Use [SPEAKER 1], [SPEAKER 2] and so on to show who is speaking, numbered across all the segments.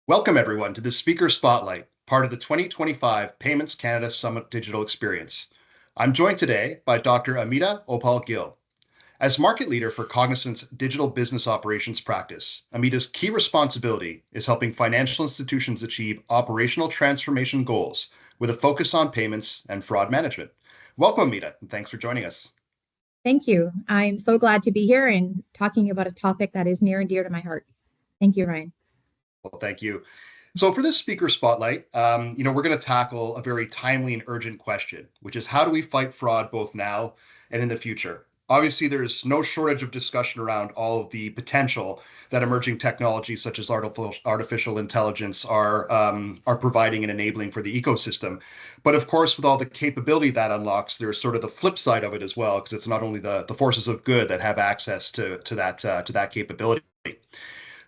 [SPEAKER 1] Welcome, everyone, to the Speaker Spotlight, part of the 2025 Payments Canada Summit Digital Experience. I'm joined today by Dr. Amita Oppal Gill. As market leader for Cognizant's digital business operations practice, Amita's key responsibility is helping financial institutions achieve operational transformation goals with a focus on payments and fraud management. Welcome, Amita, and thanks for joining us.
[SPEAKER 2] Thank you. I'm so glad to be here and talking about a topic that is near and dear to my heart. Thank you, Ryan.
[SPEAKER 1] Well, thank you. So for this speaker spotlight, we're going to tackle a very timely and urgent question, which is how do we fight fraud both now and in the future? Obviously, there's no shortage of discussion around all of the potential that emerging technologies such as artificial intelligence are providing and enabling for the ecosystem. But of course, with all the capability that unlocks, there's sort of the flip side of it as well, because it's not only the forces of good that have access to that capability.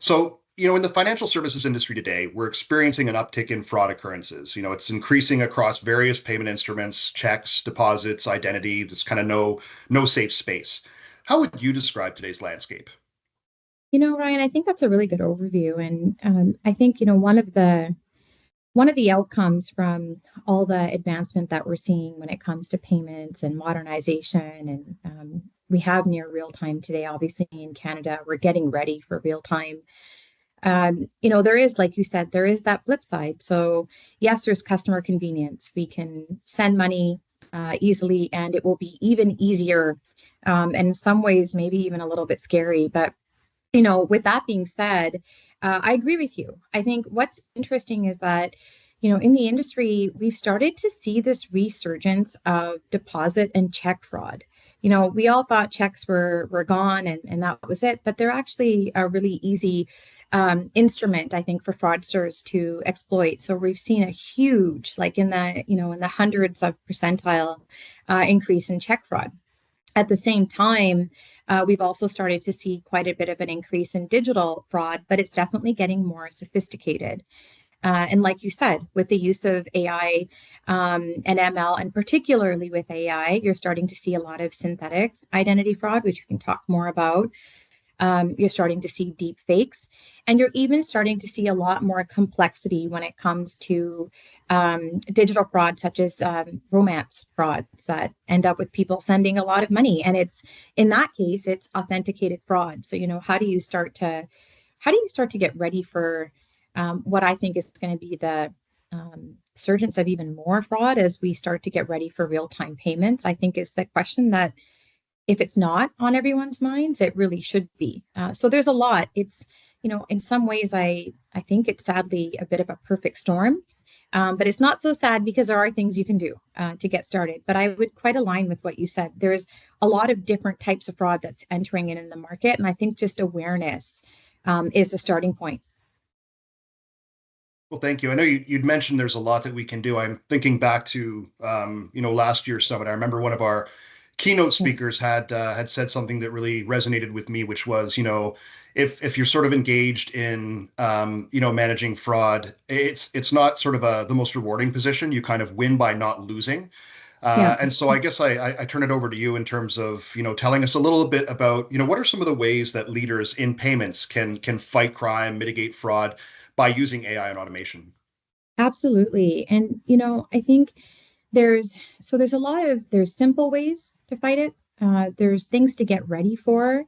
[SPEAKER 1] So, in the financial services industry today, we're experiencing an uptick in fraud occurrences. It's increasing across various payment instruments, checks, deposits, identity. There's kind of no safe space. How would you describe today's landscape?
[SPEAKER 2] Ryan, I think that's a really good overview, and I think one of the outcomes from all the advancement that we're seeing when it comes to payments and modernization, and we have near real time today. Obviously, in Canada, we're getting ready for real time. There is, like you said, there is that flip side. So yes, there's customer convenience. We can send money easily, and it will be even easier, and in some ways, maybe even a little bit scary. But with that being said, I agree with you. I think what's interesting is that, in the industry, we've started to see this resurgence of deposit and check fraud. We all thought checks were gone and that was it, but they're actually a really easy instrument, I think, for fraudsters to exploit. So we've seen a huge, like in the hundreds of percentile increase in check fraud. At the same time, we've also started to see quite a bit of an increase in digital fraud, but it's definitely getting more sophisticated. And like you said, with the use of AI and ML, and particularly with AI, you're starting to see a lot of synthetic identity fraud, which we can talk more about. You're starting to see deep fakes, and you're even starting to see a lot more complexity when it comes to digital fraud, such as romance frauds that end up with people sending a lot of money. And it's in that case, it's authenticated fraud. So, how do you start to get ready for what I think is going to be the surgence of even more fraud as we start to get ready for real-time payments? I think is the question that if it's not on everyone's minds, it really should be. So there's a lot. It's, in some ways, I think it's sadly a bit of a perfect storm, but it's not so sad because there are things you can do to get started. But I would quite align with what you said. There's a lot of different types of fraud that's entering in the market, and I think just awareness is the starting point.
[SPEAKER 1] Well, thank you. I know you'd mentioned there's a lot that we can do. I'm thinking back to last year's summit. I remember one of our keynote
[SPEAKER 2] Yeah.
[SPEAKER 1] speakers had said something that really resonated with me, which was, if you're sort of engaged in managing fraud, it's not sort of the most rewarding position. You kind of win by not losing.
[SPEAKER 2] Yeah.
[SPEAKER 1] And so I guess I turn it over to you in terms of telling us a little bit about what are some of the ways that leaders in payments can fight crime, mitigate fraud by using AI and automation.
[SPEAKER 2] Absolutely. And, I think there's a lot of, there's simple ways to fight it. There's things to get ready for.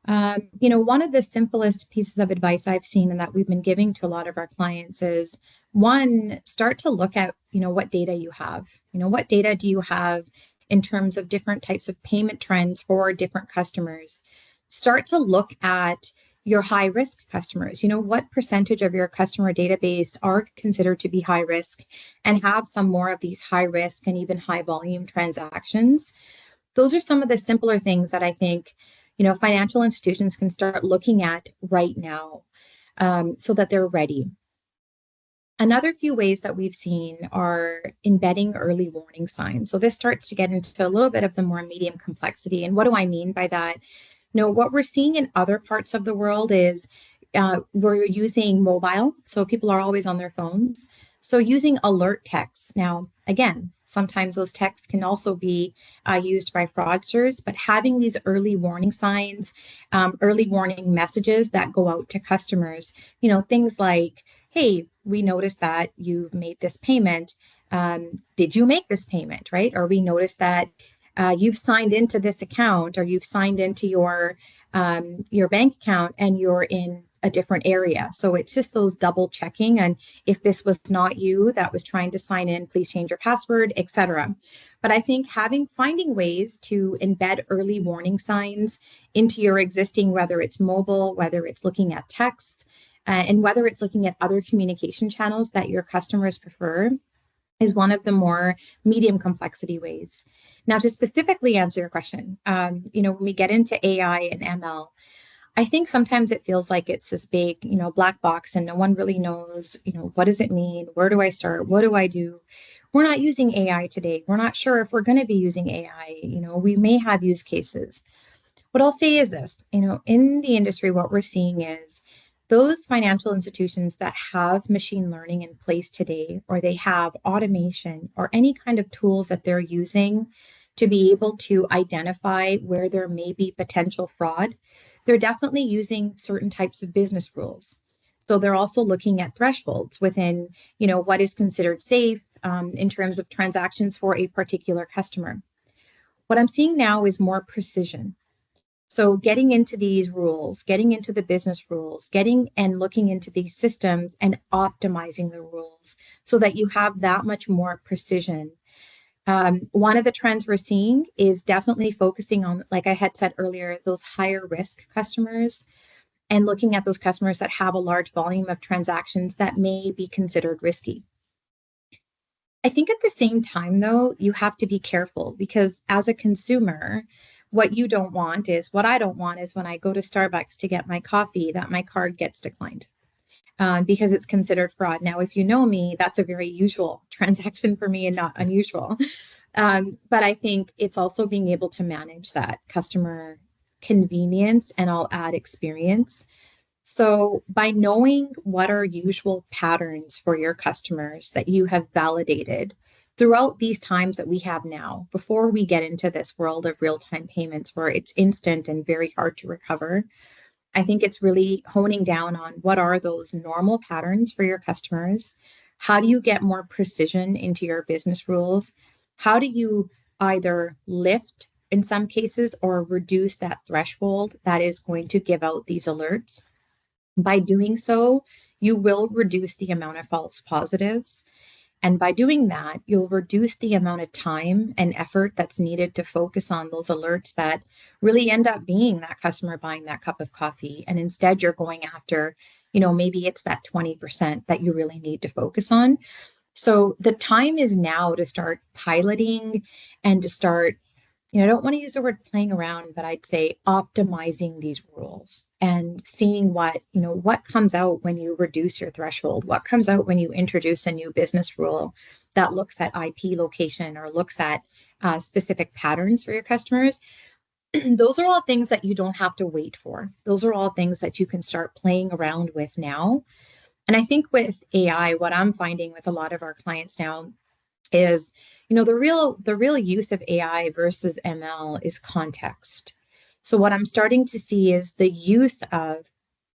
[SPEAKER 2] One of the simplest pieces of advice I've seen and that we've been giving to a lot of our clients is one, start to look at, what data you have. What data do you have in terms of different types of payment trends for different customers? Start to look at your high risk customers. What percentage of your customer database are considered to be high risk and have some more of these high risk and even high volume transactions? Those are some of the simpler things that I think, financial institutions can start looking at right now, so that they're ready. Another few ways that we've seen are embedding early warning signs. So this starts to get into a little bit of the more medium complexity. And what do I mean by that? What we're seeing in other parts of the world is we're using mobile. So people are always on their phones. So using alert texts. Now, again, sometimes those texts can also be used by fraudsters, but having these early warning signs, early warning messages that go out to customers, things like, hey, we noticed that you've made this payment. Did you make this payment, right? Or we noticed that you've signed into this account, or you've signed into your bank account, and you're in a different area. So it's just those double checking. And if this was not you that was trying to sign in, please change your password, etc. But I think finding ways to embed early warning signs into your existing, whether it's mobile, whether it's looking at text, and whether it's looking at other communication channels that your customers prefer, is one of the more medium complexity ways. Now, to specifically answer your question, when we get into AI and ML, I think sometimes it feels like it's this big, black box, and no one really knows, what does it mean? Where do I start? What do I do? We're not using AI today. We're not sure if we're going to be using AI. We may have use cases. What I'll say is this, in the industry, what we're seeing is those financial institutions that have machine learning in place today, or they have automation or any kind of tools that they're using to be able to identify where there may be potential fraud, they're definitely using certain types of business rules. So they're also looking at thresholds within, what is considered safe in terms of transactions for a particular customer. What I'm seeing now is more precision. So getting into these rules, getting into the business rules, getting and looking into these systems and optimizing the rules so that you have that much more precision. One of the trends we're seeing is definitely focusing on, like I had said earlier, those higher risk customers, and looking at those customers that have a large volume of transactions that may be considered risky. I think at the same time, though, you have to be careful, because as a consumer, what I don't want is when I go to Starbucks to get my coffee, that my card gets declined because it's considered fraud. Now, if you know me, that's a very usual transaction for me and not unusual. But I think it's also being able to manage that customer convenience, and I'll add experience. So, by knowing what are usual patterns for your customers that you have validated throughout these times that we have now, before we get into this world of real time payments where it's instant and very hard to recover, I think it's really honing down on what are those normal patterns for your customers. How do you get more precision into your business rules? How do you either lift, in some cases, or reduce that threshold that is going to give out these alerts? By doing so, you will reduce the amount of false positives. And by doing that, you'll reduce the amount of time and effort that's needed to focus on those alerts that really end up being that customer buying that cup of coffee. And instead, you're going after, maybe it's that 20% that you really need to focus on. So the time is now to start piloting and to start, I don't want to use the word playing around, but I'd say optimizing these rules and seeing what comes out when you reduce your threshold, what comes out when you introduce a new business rule that looks at IP location or looks at specific patterns for your customers. Those are all things that you don't have to wait for. Those are all things that you can start playing around with now. And I think with AI, what I'm finding with a lot of our clients now is, the real use of AI versus ML is context. So what I'm starting to see is the use of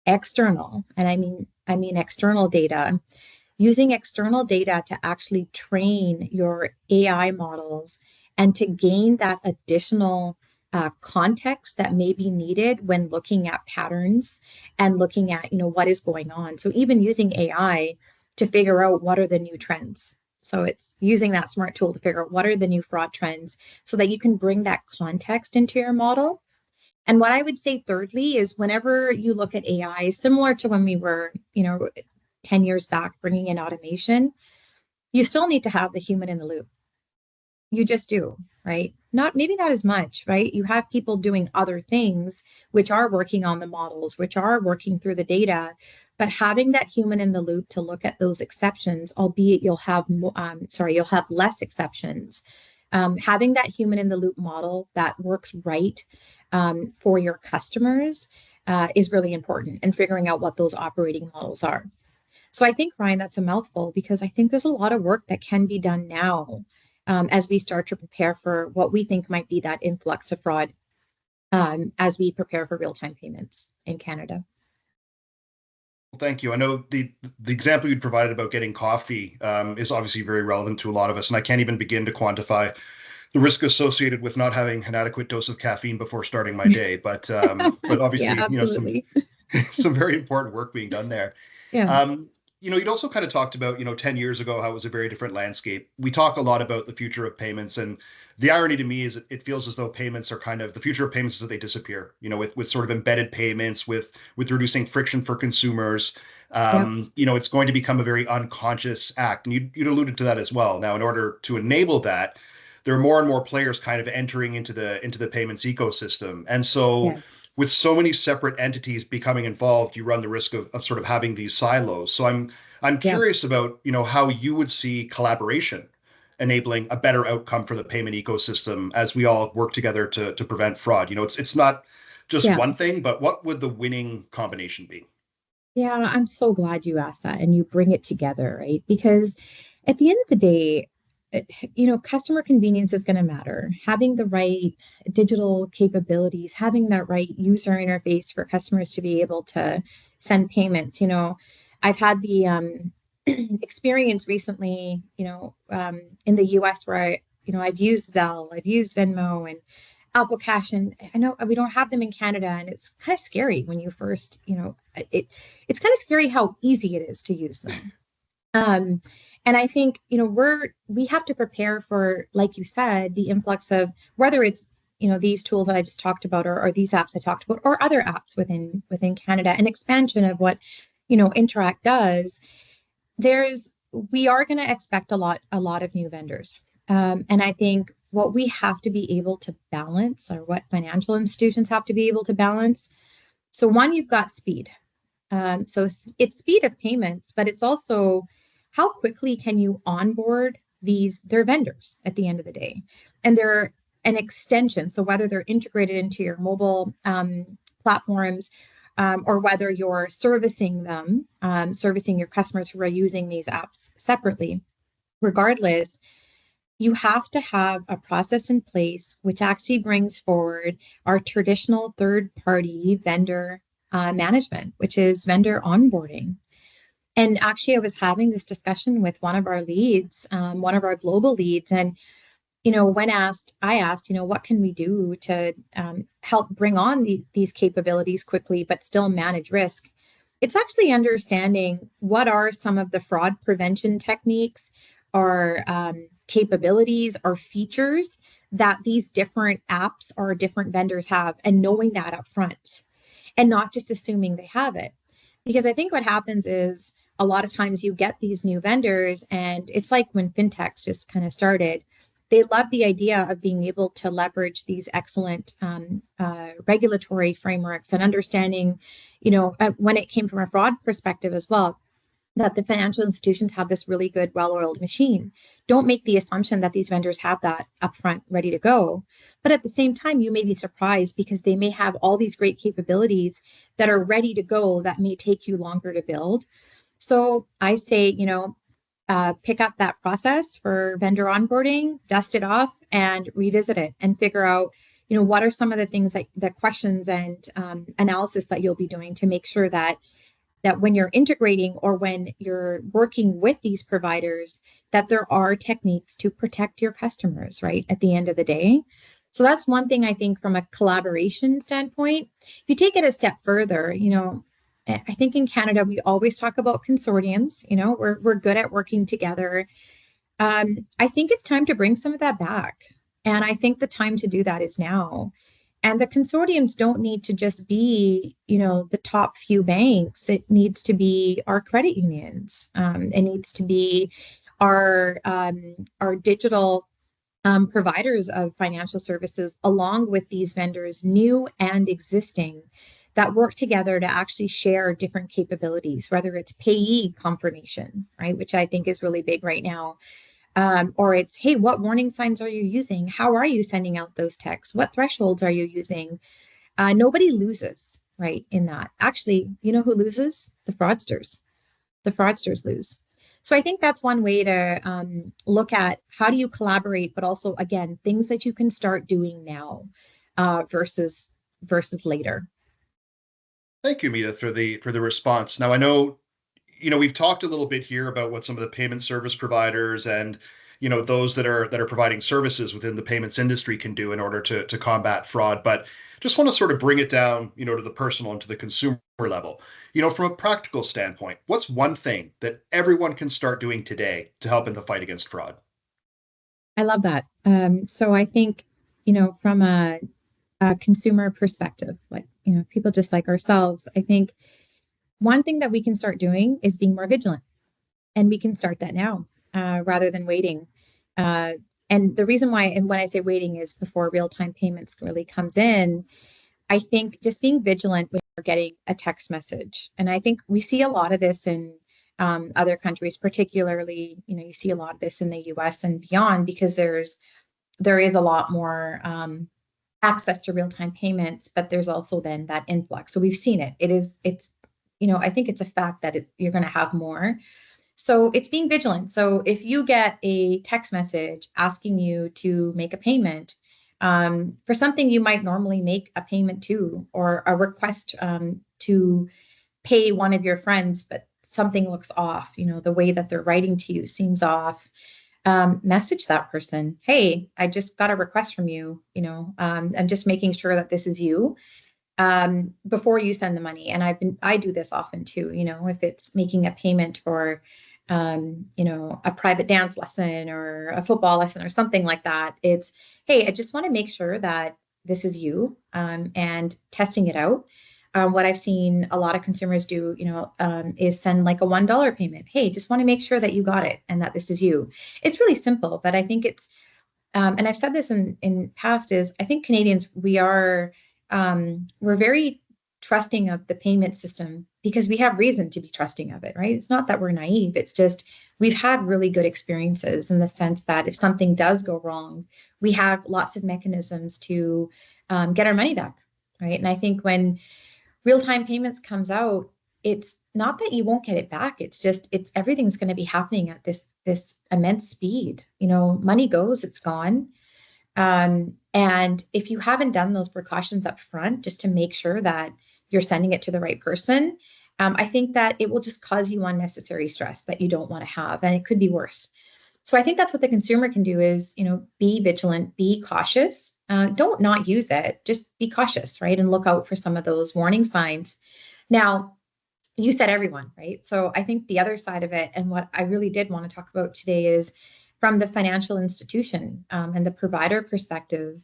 [SPEAKER 2] external, and I mean external data, using external data to actually train your AI models and to gain that additional context that may be needed when looking at patterns and looking at what is going on. So even using AI to figure out what are the new trends. So it's using that smart tool to figure out what are the new fraud trends so that you can bring that context into your model. And what I would say thirdly is, whenever you look at AI, similar to when we were, 10 years back bringing in automation, you still need to have the human in the loop. You just do, right? Maybe not as much, right? You have people doing other things, which are working on the models, which are working through the data, but having that human in the loop to look at those exceptions, albeit you'll have, you'll have less exceptions. Having that human in the loop model that works right for your customers is really important, and figuring out what those operating models are. So I think, Ryan, that's a mouthful, because I think there's a lot of work that can be done now as we start to prepare for what we think might be that influx of fraud as we prepare for real-time payments in Canada.
[SPEAKER 1] Well, thank you. I know the example you provided about getting coffee is obviously very relevant to a lot of us, and I can't even begin to quantify the risk associated with not having an adequate dose of caffeine before starting my day. But
[SPEAKER 2] Yeah,
[SPEAKER 1] obviously, some
[SPEAKER 2] absolutely.
[SPEAKER 1] some very important work being done there.
[SPEAKER 2] Yeah.
[SPEAKER 1] Um, you'd also kind of talked about, 10 years ago, how it was a very different landscape. We talk a lot about the future of payments. And the irony to me is it feels as though payments are kind of the future of payments is that they disappear, with sort of embedded payments, with reducing friction for consumers.
[SPEAKER 2] Yep.
[SPEAKER 1] It's going to become a very unconscious act. And you'd alluded to that as well. Now, in order to enable that, there are more and more players kind of entering into the payments ecosystem. And so
[SPEAKER 2] Yes.
[SPEAKER 1] with so many separate entities becoming involved, you run the risk of sort of having these silos. So I'm
[SPEAKER 2] Yep.
[SPEAKER 1] curious about, how you would see collaboration enabling a better outcome for the payment ecosystem as we all work together to prevent fraud. It's not just
[SPEAKER 2] Yeah.
[SPEAKER 1] one thing, but what would the winning combination be?
[SPEAKER 2] Yeah, I'm so glad you asked that and you bring it together, right? Because at the end of the day, customer convenience is going to matter. Having the right digital capabilities, having that right user interface for customers to be able to send payments. I've had the experience recently, in the US where I've used Zelle, I've used Venmo and Apple Cash, and I know we don't have them in Canada, and it's kind of scary when you first, it's kind of scary how easy it is to use them. Um, and I think, we have to prepare for, like you said, the influx of whether it's, these tools that I just talked about, or these apps I talked about, or other apps within Canada, an expansion of what, Interact does. We are going to expect a lot of new vendors. And I think what we have to be able to balance, or what financial institutions have to be able to balance. So one, you've got speed. So it's speed of payments, but it's also how quickly can you onboard their vendors at the end of the day, and they're an extension. So whether they're integrated into your mobile platforms, or whether you're servicing them, servicing your customers who are using these apps separately, regardless, you have to have a process in place which actually brings forward our traditional third party vendor management, which is vendor onboarding. And actually, I was having this discussion with one of our leads, one of our global leads, and I asked, what can we do to help bring on these capabilities quickly, but still manage risk? It's actually understanding what are some of the fraud prevention techniques, or capabilities, or features that these different apps or different vendors have, and knowing that up front, and not just assuming they have it. Because I think what happens is a lot of times you get these new vendors, and it's like when fintechs just kind of started, they love the idea of being able to leverage these excellent regulatory frameworks, and understanding, when it came from a fraud perspective as well, that the financial institutions have this really good, well-oiled machine. Don't make the assumption that these vendors have that upfront ready to go. But at the same time, you may be surprised because they may have all these great capabilities that are ready to go that may take you longer to build. So I say, pick up that process for vendor onboarding, dust it off, and revisit it, and figure out, what are some of the things, like the questions and analysis that you'll be doing to make sure that when you're integrating, or when you're working with these providers, that there are techniques to protect your customers, right, at the end of the day. So that's one thing I think from a collaboration standpoint. If you take it a step further, I think in Canada we always talk about consortiums. We're good at working together. I think it's time to bring some of that back, and I think the time to do that is now. And the consortiums don't need to just be, the top few banks. It needs to be our credit unions. It needs to be our digital providers of financial services, along with these vendors, new and existing, that work together to actually share different capabilities, whether it's payee confirmation, right, which I think is really big right now, or it's, hey, what warning signs are you using? How are you sending out those texts? What thresholds are you using? Nobody loses, right, in that. Actually, you know who loses? The fraudsters. The fraudsters lose. So I think that's one way to look at how do you collaborate, but also, again, things that you can start doing now, versus later.
[SPEAKER 1] Thank you, Mita, for the response. Now I know, we've talked a little bit here about what some of the payment service providers and those that are providing services within the payments industry can do in order to combat fraud. But just want to sort of bring it down, to the personal and to the consumer level. From a practical standpoint, what's one thing that everyone can start doing today to help in the fight against fraud?
[SPEAKER 2] I love that. So I think, from a consumer perspective, like, people just like ourselves, I think one thing that we can start doing is being more vigilant. And we can start that now rather than waiting. Uh, and the reason why, and when I say waiting, is before real time payments really comes in. I think just being vigilant when you're getting a text message. And I think we see a lot of this in other countries, particularly, you see a lot of this in the US and beyond, because there is a lot more access to real time payments, but there's also then that influx. So we've seen it. It's, I think it's a fact that you're going to have more. So it's being vigilant. So if you get a text message asking you to make a payment for something you might normally make a payment to, or a request to pay one of your friends, but something looks off, the way that they're writing to you seems off, message that person, hey, I just got a request from you, I'm just making sure that this is you before you send the money. And I do this often too, if it's making a payment for, a private dance lesson or a football lesson or something like that. It's, hey, I just want to make sure that this is you, and testing it out. What I've seen a lot of consumers do, is send like a $1 payment. Hey, just want to make sure that you got it and that this is you. It's really simple, but I think it's and I've said this in past, is I think Canadians, we're very trusting of the payment system because we have reason to be trusting of it, right? It's not that we're naive. It's just we've had really good experiences in the sense that if something does go wrong, we have lots of mechanisms to get our money back, right? And I think when real-time payments comes out, it's not that you won't get it back. It's just it's everything's going to be happening at this immense speed. Money goes, it's gone. And if you haven't done those precautions up front, just to make sure that you're sending it to the right person, I think that it will just cause you unnecessary stress that you don't want to have, and it could be worse. So I think that's what the consumer can do is, be vigilant, be cautious. Don't not use it, just be cautious, right? And look out for some of those warning signs. Now, you said everyone, right? So I think the other side of it, and what I really did want to talk about today, is from the financial institution and the provider perspective.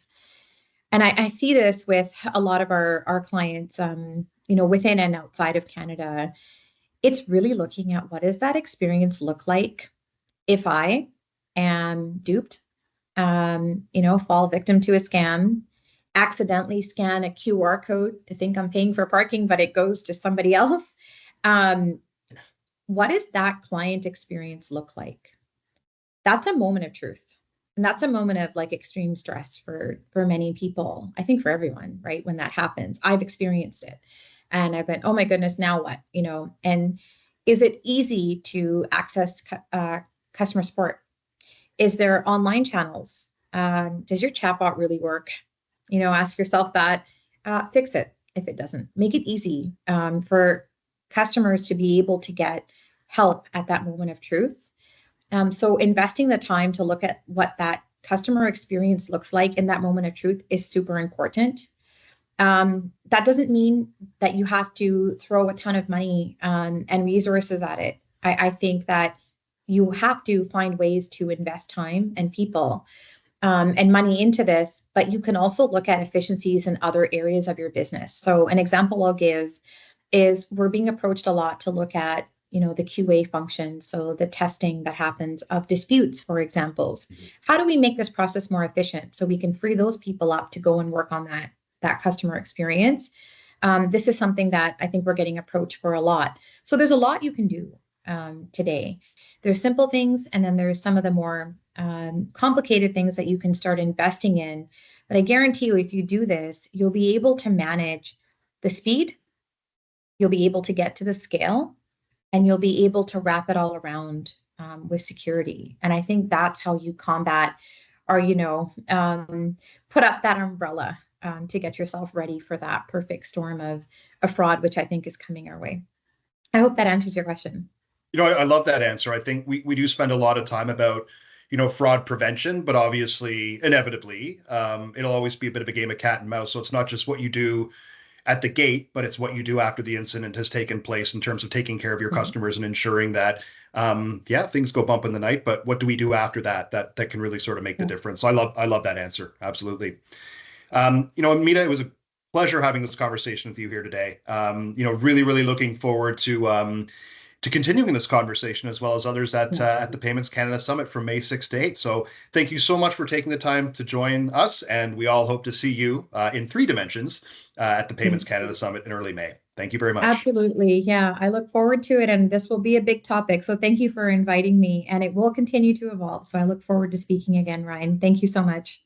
[SPEAKER 2] And I see this with a lot of our clients, within and outside of Canada. It's really looking at what does that experience look like if I am duped, fall victim to a scam, accidentally scan a QR code to think I'm paying for parking, but it goes to somebody else. Um, what does that client experience look like? That's a moment of truth. And that's a moment of like extreme stress for many people. I think for everyone, right? When that happens, I've experienced it. And I've been, oh my goodness, now what? And is it easy to access customer support? Is there online channels? Does your chatbot really work? Ask yourself that. Fix it if it doesn't. Make it easy for customers to be able to get help at that moment of truth. So investing the time to look at what that customer experience looks like in that moment of truth is super important. That doesn't mean that you have to throw a ton of money and resources at it. I think that you have to find ways to invest time and people and money into this, but you can also look at efficiencies in other areas of your business. So an example I'll give is we're being approached a lot to look at, the QA function, so the testing that happens of disputes, for examples. How do we make this process more efficient so we can free those people up to go and work on that customer experience? This is something that I think we're getting approached for a lot. So there's a lot you can do today. There's simple things, and then there's some of the more complicated things that you can start investing in. But I guarantee you, if you do this, you'll be able to manage the speed, you'll be able to get to the scale, and you'll be able to wrap it all around with security. And I think that's how you combat or, put up that umbrella to get yourself ready for that perfect storm of fraud, which I think is coming our way. I hope that answers your question.
[SPEAKER 1] I love that answer. I think we do spend a lot of time about, fraud prevention, but obviously, inevitably, it'll always be a bit of a game of cat and mouse. So it's not just what you do at the gate, but it's what you do after the incident has taken place in terms of taking care of your
[SPEAKER 2] Mhm.
[SPEAKER 1] customers and ensuring that, yeah, things go bump in the night, but what do we do after that? That can really sort of make the
[SPEAKER 2] Yeah.
[SPEAKER 1] difference. So I love that answer. Absolutely. Amita, it was a pleasure having this conversation with you here today. Really, really looking forward to continuing this conversation as well as others at
[SPEAKER 2] Yes.
[SPEAKER 1] the Payments Canada Summit from May 6th to 8th. So thank you so much for taking the time to join us, and we all hope to see you in three dimensions at the Payments Canada Summit in early May. Thank you very much.
[SPEAKER 2] Absolutely. Yeah, I look forward to it. And this will be a big topic. So thank you for inviting me. And it will continue to evolve. So I look forward to speaking again, Ryan. Thank you so much.